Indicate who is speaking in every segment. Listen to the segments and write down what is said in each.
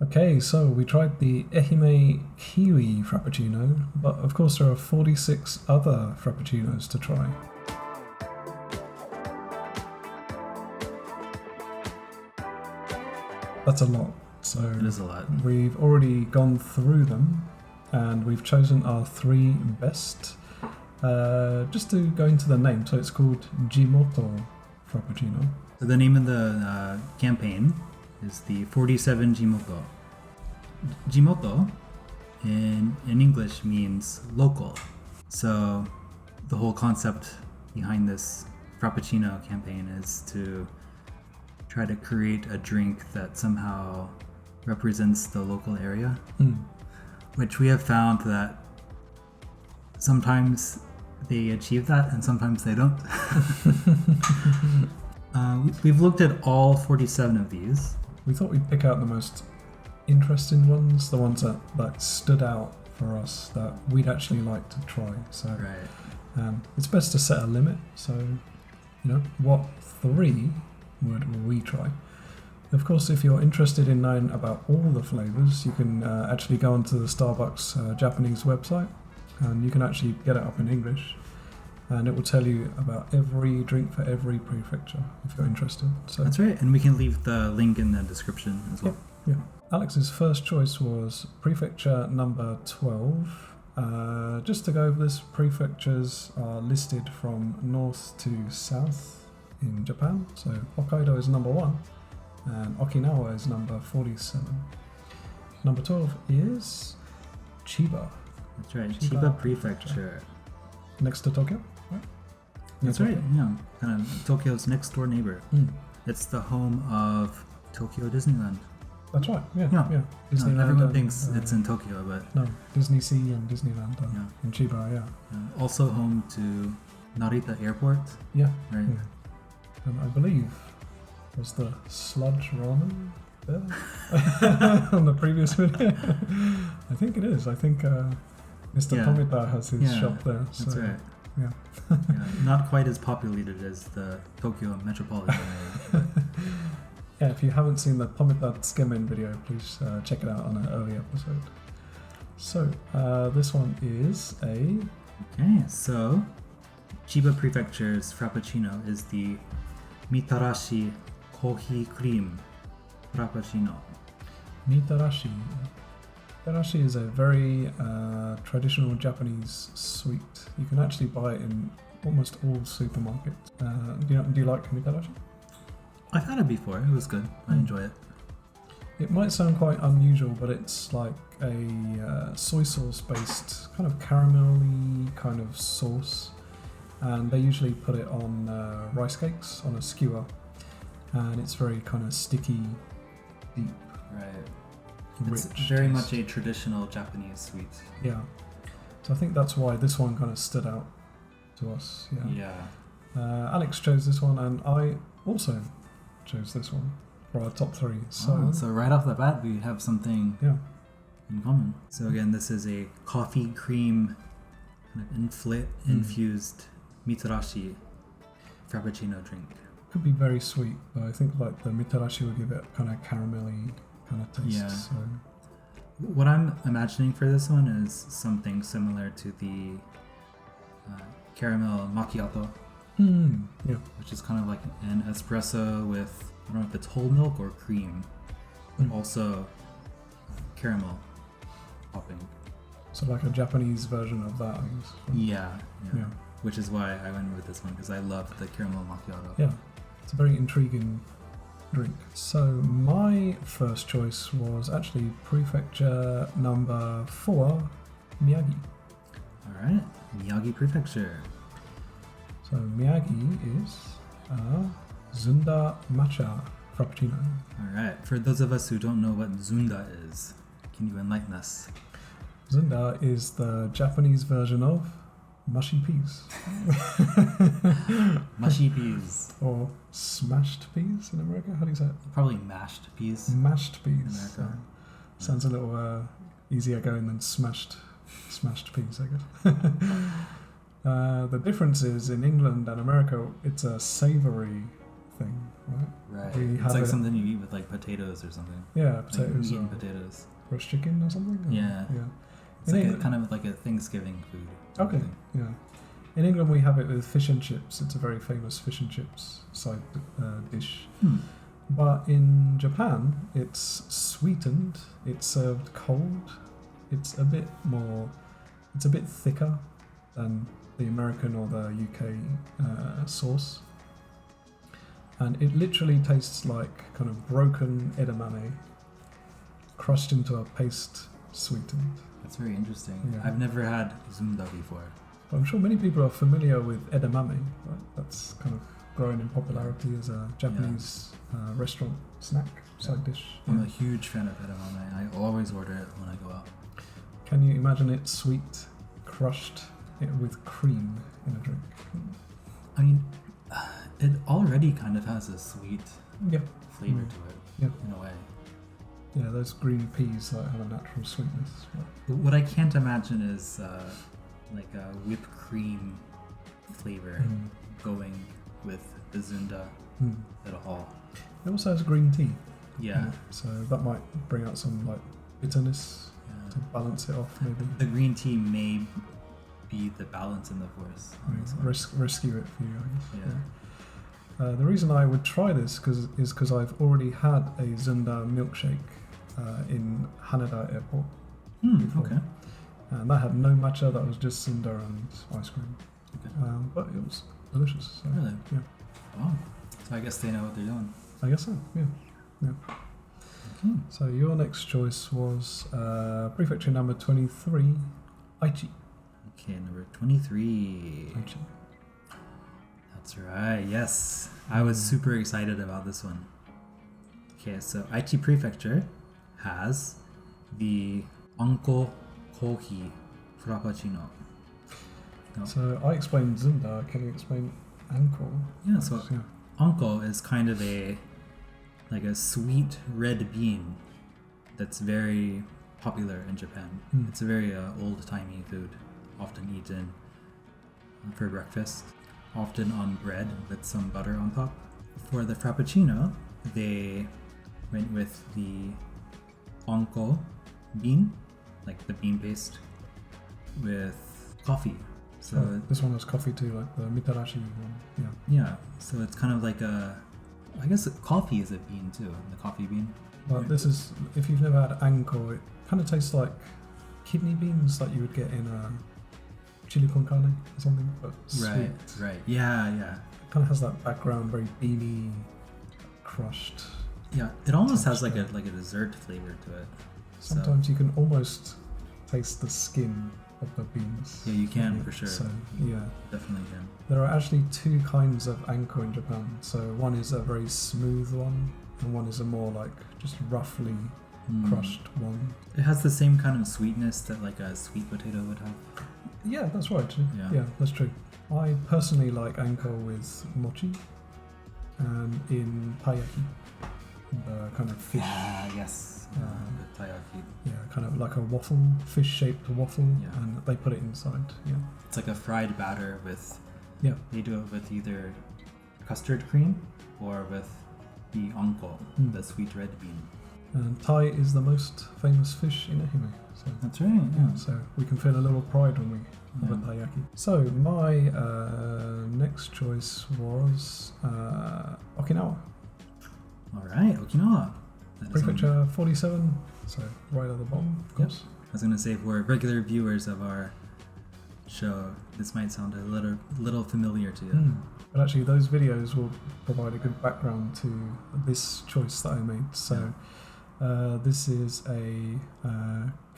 Speaker 1: Okay, so we tried the Ehime Kiwi Frappuccino, but of course there are 46 other Frappuccinos to try. That's a lot. So
Speaker 2: it is a lot.
Speaker 1: We've already gone through them, and we've chosen our 3 best. Just to go into the name, so it's called Jimoto Frappuccino.
Speaker 2: So the name of the campaign is the 47 Jimoto. Jimoto in English means local. So the whole concept behind this Frappuccino campaign is to try to create a drink that somehow represents the local area, which we have found that sometimes they achieve that and sometimes they don't. We've looked at all 47 of these.
Speaker 1: We thought we'd pick out the most interesting ones, the ones that stood out for us that we'd actually like to try. So it's best to set a limit. So, what 3 would we try? Of course, if you're interested in knowing about all the flavors, you can actually go onto the Starbucks Japanese website, and you can actually get it up in English, and it will tell you about every drink for every prefecture if you're interested. So
Speaker 2: that's right, and we can leave the link in the description as well.
Speaker 1: Yeah. Alex's first choice was prefecture number 12. Just to go over this, prefectures are listed from north to south in Japan. So Hokkaido is number 1, and Okinawa is number 47. Number 12 is Chiba.
Speaker 2: That's right, Chiba Prefecture.
Speaker 1: Next to Tokyo, right?
Speaker 2: That's right, yeah. Kind of Tokyo's next door neighbor. It's the home of Tokyo Disneyland.
Speaker 1: That's right, yeah.
Speaker 2: Disneyland, everyone thinks it's in Tokyo, but...
Speaker 1: No, Disney Sea and Disneyland in Chiba, yeah.
Speaker 2: Also home to Narita Airport.
Speaker 1: Yeah.
Speaker 2: Right.
Speaker 1: Yeah. And I believe was the sludge ramen there on the previous video. I think it is. I think Mr. Tomita has his shop there.
Speaker 2: That's
Speaker 1: so,
Speaker 2: right.
Speaker 1: Yeah.
Speaker 2: Not quite as populated as the Tokyo metropolitan area.
Speaker 1: Yeah, if you haven't seen the Tomita Tsukemen video, please check it out on an early episode. So this one is a...
Speaker 2: Okay, so Chiba Prefecture's Frappuccino is the Mitarashi Coffee Cream Frappuccino.
Speaker 1: Mitarashi. Mitarashi is a very traditional Japanese sweet. You can actually buy it in almost all supermarkets. Do you like Mitarashi?
Speaker 2: I've had it before. It was good. I enjoy it.
Speaker 1: It might sound quite unusual, but it's like a soy sauce based kind of caramelly kind of sauce, and they usually put it on rice cakes on a skewer, and it's very kind of sticky, deep, rich.
Speaker 2: It's very much a traditional Japanese sweet.
Speaker 1: Yeah, so I think that's why this one kind of stood out to us. Alex chose this one, and I also chose this one for our top 3. So
Speaker 2: right off the bat, we have something in common. So again, this is a coffee cream kind of infused Mitarashi Frappuccino drink.
Speaker 1: Could be very sweet, but I think like the Mitarashi will give it kind of caramelly kind of taste.
Speaker 2: Yeah.
Speaker 1: So.
Speaker 2: What I'm imagining for this one is something similar to the caramel macchiato. Which is kind of like an espresso with, I don't know if it's whole milk or cream, but also caramel topping.
Speaker 1: So like a Japanese version of that, I guess.
Speaker 2: Yeah. Which is why I went with this one, because I love the caramel macchiato.
Speaker 1: Yeah, it's a very intriguing drink. So my first choice was actually prefecture number 4, Miyagi.
Speaker 2: Alright, Miyagi Prefecture.
Speaker 1: So Miyagi is ZUNDA matcha frappuccino.
Speaker 2: Alright, for those of us who don't know what ZUNDA is, can you enlighten us?
Speaker 1: ZUNDA is the Japanese version of mushy peas.
Speaker 2: Mushy peas.
Speaker 1: Or smashed peas in America? How do you say it?
Speaker 2: Probably mashed peas.
Speaker 1: Mashed peas.
Speaker 2: In America.
Speaker 1: Sounds a little easier going than smashed peas, I guess. The difference is in England and America, it's a savoury thing, right?
Speaker 2: Right.
Speaker 1: We
Speaker 2: It's
Speaker 1: have
Speaker 2: like
Speaker 1: it-
Speaker 2: something you eat with like potatoes or something.
Speaker 1: Yeah,
Speaker 2: Like
Speaker 1: potatoes
Speaker 2: meat
Speaker 1: or
Speaker 2: and potatoes.
Speaker 1: roast chicken or something. Or-
Speaker 2: Yeah.
Speaker 1: yeah.
Speaker 2: It's
Speaker 1: In
Speaker 2: like
Speaker 1: England-
Speaker 2: kind of like a Thanksgiving food. kind of
Speaker 1: Okay.
Speaker 2: thing.
Speaker 1: Yeah. In England, we have it with fish and chips. It's a very famous fish and chips side dish. But in Japan, it's sweetened. It's served cold. It's a bit thicker than the American or the UK sauce. And it literally tastes like kind of broken edamame crushed into a paste, sweetened.
Speaker 2: That's very interesting.
Speaker 1: Yeah.
Speaker 2: I've never had ZUNDA before.
Speaker 1: But I'm sure many people are familiar with edamame. Right? That's kind of growing in popularity as a Japanese restaurant snack side dish.
Speaker 2: I'm
Speaker 1: Yeah.
Speaker 2: a huge fan of edamame. I always order it when I go out.
Speaker 1: Can you imagine it sweet, crushed with cream in a drink?
Speaker 2: I mean, it already kind of has a sweet
Speaker 1: Yeah.
Speaker 2: flavor to it,
Speaker 1: Yeah.
Speaker 2: in a way.
Speaker 1: Yeah, those green peas like have a natural sweetness.
Speaker 2: But what I can't imagine is like a whipped cream flavor going with the ZUNDA at all.
Speaker 1: It also has green tea.
Speaker 2: Yeah.
Speaker 1: So that might bring out some like bitterness to balance it off, maybe.
Speaker 2: The green tea may be the balance in the force. On this one.
Speaker 1: Rescue it for you, I guess.
Speaker 2: Yeah.
Speaker 1: The reason I would try this is because I've already had a ZUNDA milkshake in Haneda Airport before.
Speaker 2: Okay.
Speaker 1: And that had no matcha, that was just ZUNDA and ice cream.
Speaker 2: Okay.
Speaker 1: But it was delicious. So,
Speaker 2: Really?
Speaker 1: Yeah.
Speaker 2: Wow. So I guess they know what they're doing.
Speaker 1: I guess so, yeah.
Speaker 2: Okay.
Speaker 1: So your next choice was prefecture number 23, AICHI.
Speaker 2: Okay, number 23.
Speaker 1: AICHI.
Speaker 2: That's right, yes. I was super excited about this one. Okay, so Aichi Prefecture has the ANKO Kohi Frappuccino. No.
Speaker 1: So I explained ZUNDA, can you explain ANKO?
Speaker 2: Yeah, so ANKO is kind of a sweet red bean that's very popular in Japan. It's a very old-timey food, often eaten for breakfast, often on bread with some butter on top. For the Frappuccino, they went with the ANKO bean, like the bean paste, with coffee. So
Speaker 1: this one has coffee too, like the Mitarashi one. Yeah.
Speaker 2: yeah, so it's kind of like I guess coffee is a bean too, the coffee bean.
Speaker 1: But this is, if you've never had ANKO, it kind of tastes like kidney beans that you would get in a chili con carne or something, but sweet.
Speaker 2: Right. Yeah.
Speaker 1: It kind of has that background, very beany, crushed.
Speaker 2: Yeah, it almost has like a dessert flavor to it.
Speaker 1: Sometimes you can almost taste the skin of the beans.
Speaker 2: Yeah, you can for sure.
Speaker 1: So yeah,
Speaker 2: Definitely can.
Speaker 1: there are actually two kinds of ANKO in Japan. So one is a very smooth one, and one is a more like just roughly crushed one.
Speaker 2: It has the same kind of sweetness that like a sweet potato would have.
Speaker 1: Yeah, that's right.
Speaker 2: Yeah.
Speaker 1: That's true. I personally like ANKO with mochi and in taiyaki, the kind of fish.
Speaker 2: Yes. The taiyaki.
Speaker 1: Yeah, kind of like a waffle, fish-shaped waffle, and they put it inside. Yeah.
Speaker 2: It's like a fried batter with.
Speaker 1: Yeah.
Speaker 2: They do it with either custard cream or with the ANKO, the sweet red bean.
Speaker 1: And Thai is the most famous fish in Ehime. So
Speaker 2: That's right. Yeah.
Speaker 1: so we can feel a little pride when we have a taiyaki. So my next choice was Okinawa.
Speaker 2: All right, Okinawa. That is
Speaker 1: Prefecture 47, so right at the bottom, of course.
Speaker 2: I was gonna say for regular viewers of our show, this might sound a little familiar to you.
Speaker 1: But actually, those videos will provide a good background to this choice that I made. So this is a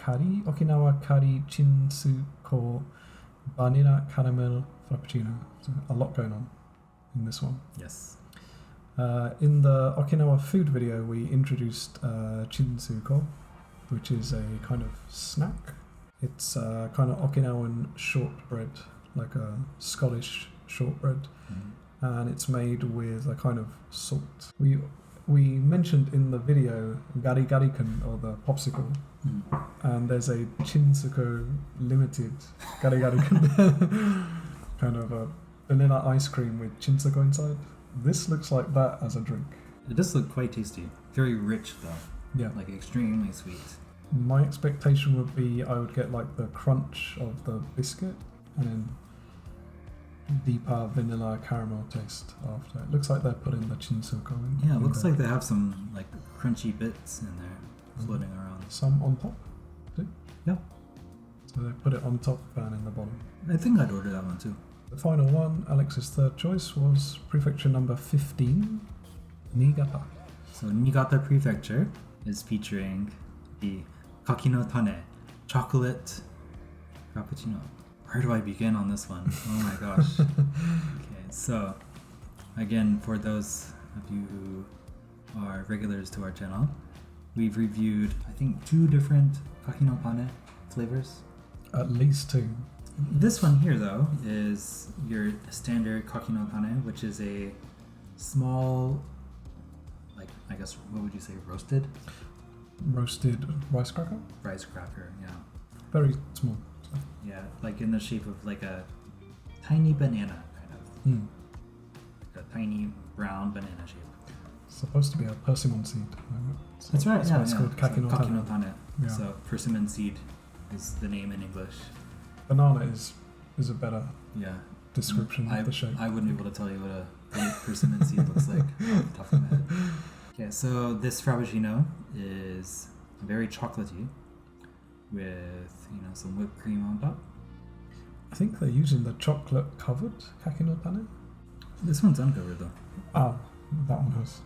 Speaker 1: Kari, Okinawa Kari CHINSUKOU Vanilla Caramel Frappuccino. So a lot going on in this one.
Speaker 2: Yes.
Speaker 1: In the Okinawa food video, we introduced CHINSUKOU, which is a kind of snack. It's kind of Okinawan shortbread, like a Scottish shortbread, and it's made with a kind of salt. We mentioned in the video gari garikan, or the popsicle, and there's a CHINSUKOU limited gari garikan, kind of a vanilla ice cream with CHINSUKOU inside. This looks like that as a drink.
Speaker 2: It does look quite tasty. Very rich though.
Speaker 1: Yeah.
Speaker 2: Like extremely sweet.
Speaker 1: My expectation would be I would get like the crunch of the biscuit and then deeper vanilla caramel taste after. It looks like they're putting the CHINSUKOU in.
Speaker 2: Yeah, it looks like they have some like crunchy bits in there floating around.
Speaker 1: Some on top, too?
Speaker 2: Yeah.
Speaker 1: So they put it on top and in the bottom.
Speaker 2: I think I'd order that one too.
Speaker 1: The final one, Alex's third choice, was prefecture number 15, NIIGATA.
Speaker 2: So NIIGATA prefecture is featuring the KAKI no TANE chocolate Frappuccino. Where do I begin on this one? Oh my gosh. Okay, so again, for those of you who are regulars to our channel, we've reviewed, I think, 2 different KAKI no TANE flavors.
Speaker 1: At least 2.
Speaker 2: This one here, though, is your standard KAKI no TANE, which is a small, like, I guess, what would you say, roasted
Speaker 1: rice cracker?
Speaker 2: rice cracker, yeah.
Speaker 1: Very small.
Speaker 2: Yeah, like in the shape of like a tiny banana, kind of. Like a tiny brown banana shape.
Speaker 1: Supposed to be a persimmon seed. So
Speaker 2: That's right,
Speaker 1: that's
Speaker 2: yeah.
Speaker 1: why it's called Kaki no
Speaker 2: Kaki no
Speaker 1: Tane.
Speaker 2: Tane.
Speaker 1: Yeah.
Speaker 2: So persimmon seed is the name in English.
Speaker 1: Banana is a better
Speaker 2: Yeah.
Speaker 1: description of the shape.
Speaker 2: I wouldn't be able to tell you what a persimmon seed looks like off the top of my head. Okay, so this Frappuccino is very chocolatey with, some whipped cream on top.
Speaker 1: I think they're using the chocolate covered Kaki no Tane.
Speaker 2: This one's uncovered though.
Speaker 1: Oh, that one has.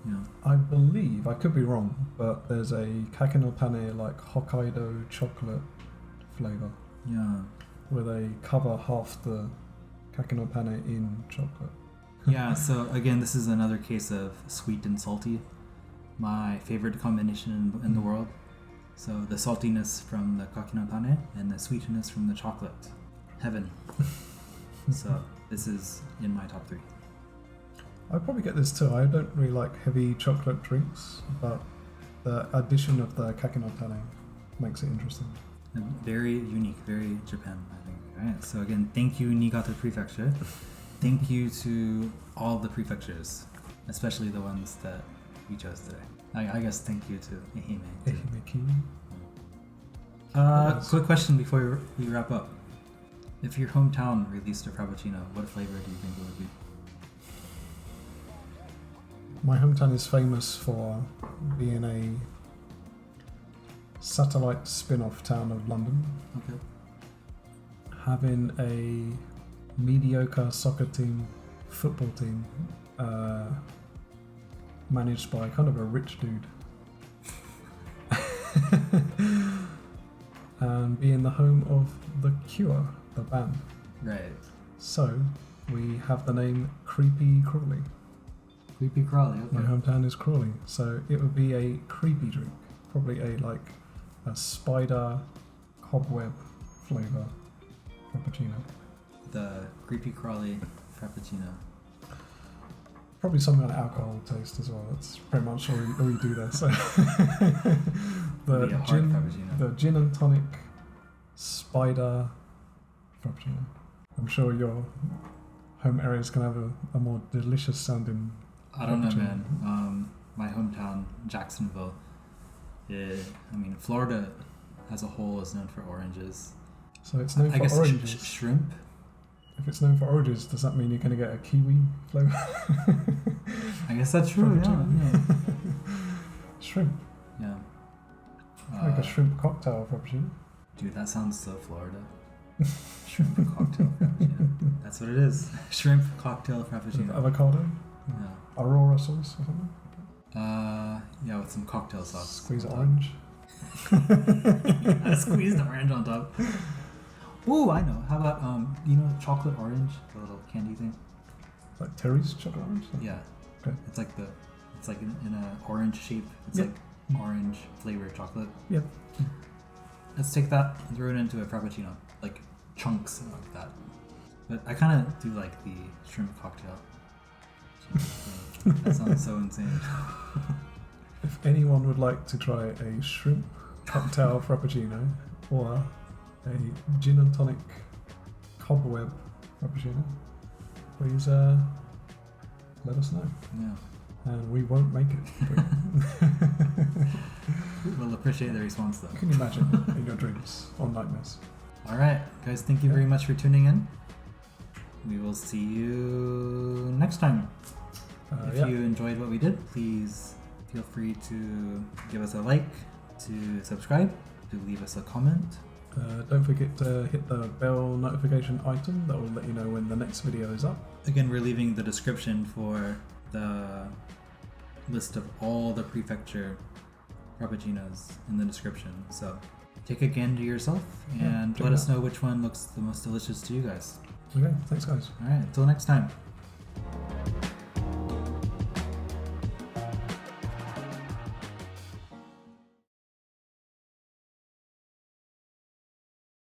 Speaker 2: Yeah.
Speaker 1: I believe, I could be wrong, but there's a Kaki no Tane like Hokkaido chocolate flavour
Speaker 2: Yeah.
Speaker 1: where they cover half the Kaki no Tane in chocolate.
Speaker 2: Yeah, so again, this is another case of sweet and salty. My favorite combination in the world. So the saltiness from the Kaki no Tane and the sweetness from the chocolate. Heaven. So this is in my top 3.
Speaker 1: I'd probably get this too. I don't really like heavy chocolate drinks, but the addition of the Kaki no Tane makes it interesting.
Speaker 2: And very unique, very Japan, I think. Alright, so again, thank you Niigata Prefecture. Thank you to all the prefectures, especially the ones that we chose today. I guess thank you to Ehime.
Speaker 1: Ehime
Speaker 2: Quick question before we wrap up. If your hometown released a Frappuccino, what flavor do you think it would be?
Speaker 1: My hometown is famous for being a satellite spin-off town of London.
Speaker 2: Okay.
Speaker 1: Having a mediocre soccer team, football team, managed by kind of a rich dude. And being the home of The Cure, the band.
Speaker 2: Right.
Speaker 1: So, we have the name Creepy Crawley.
Speaker 2: Creepy Crawley, okay.
Speaker 1: My hometown is Crawley, so it would be a creepy drink. Probably a spider cobweb flavour Frappuccino.
Speaker 2: The Creepy Crawley Frappuccino.
Speaker 1: Probably some kind of alcohol taste as well. That's pretty much all we do there. So
Speaker 2: Be a hard Frappuccino.
Speaker 1: the gin and tonic spider Frappuccino. I'm sure your home area is going to have a more delicious sounding.
Speaker 2: I don't know,
Speaker 1: Frappuccino.
Speaker 2: man. My hometown, Jacksonville. Florida as a whole is known for oranges.
Speaker 1: So it's known
Speaker 2: I
Speaker 1: for
Speaker 2: guess
Speaker 1: oranges.
Speaker 2: Shrimp.
Speaker 1: If it's known for oranges, does that mean you're going to get a kiwi flavour?
Speaker 2: I guess that's true. Yeah.
Speaker 1: Shrimp.
Speaker 2: Yeah.
Speaker 1: Like a shrimp cocktail Frappuccino.
Speaker 2: Dude, that sounds so Florida. Shrimp cocktail Frappuccino. That's what it is. Shrimp cocktail
Speaker 1: With
Speaker 2: Frappuccino.
Speaker 1: avocado.
Speaker 2: Yeah.
Speaker 1: Aurora sauce or something.
Speaker 2: Yeah, with some cocktail sauce.
Speaker 1: Squeeze
Speaker 2: on top.
Speaker 1: orange.
Speaker 2: Squeeze the orange on top. Ooh, I know. How about chocolate orange, the little candy thing?
Speaker 1: Like Terry's chocolate orange?
Speaker 2: Yeah.
Speaker 1: Okay.
Speaker 2: It's like in an orange shape. It's
Speaker 1: Yep.
Speaker 2: like orange flavored chocolate.
Speaker 1: Yep.
Speaker 2: Let's take that and throw it into a Frappuccino, like chunks of that. But I kind of do like the shrimp cocktail. That sounds so insane.
Speaker 1: If anyone would like to try a shrimp cocktail Frappuccino or a gin and tonic cobweb Frappuccino, please let us know.
Speaker 2: Yeah.
Speaker 1: And we won't make it.
Speaker 2: We'll appreciate the response though.
Speaker 1: Can you imagine in your dreams or nightmares?
Speaker 2: Alright, guys, thank you very much for tuning in. We will see you next time. If you enjoyed what we did, please feel free to give us a like, to subscribe, to leave us a comment.
Speaker 1: Don't forget to hit the bell notification item that will let you know when the next video is up.
Speaker 2: Again, we're leaving the description for the list of all the prefecture Frappuccinos in the description. So take a gander yourself and let us know which one looks the most delicious to you guys.
Speaker 1: Okay, thanks guys.
Speaker 2: Alright, until next time.